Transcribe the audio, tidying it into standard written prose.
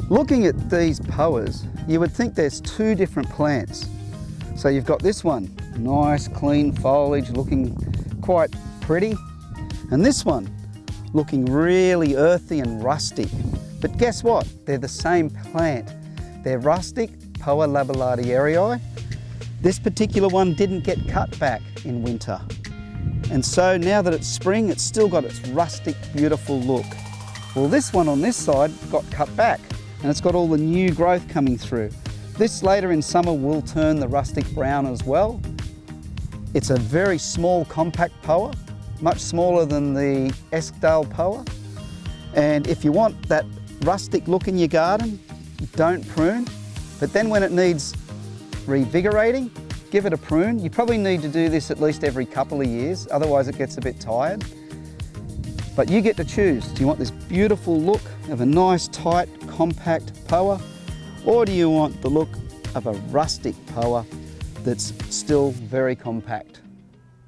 Looking at these poas, you would think there's two different plants. So you've got this one, nice clean foliage looking quite pretty, and this one looking really earthy and rustic. But guess what? They're the same plant. They're Rustic Poa labellati. This particular one didn't get cut back in winter. And so now that it's spring, it's still got its rustic, beautiful look. Well, this one on this side got cut back, and it's got all the new growth coming through. This later in summer will turn the rustic brown as well. It's a very small, compact poa, much smaller than the Eskdale Poa. And if you want that rustic look in your garden, don't prune. But then when it needs revigorating, give it a prune. You probably need to do this at least every couple of years, otherwise it gets a bit tired. But you get to choose. Do you want this beautiful look of a nice, tight, compact poa, or do you want the look of a rustic poa that's still very compact?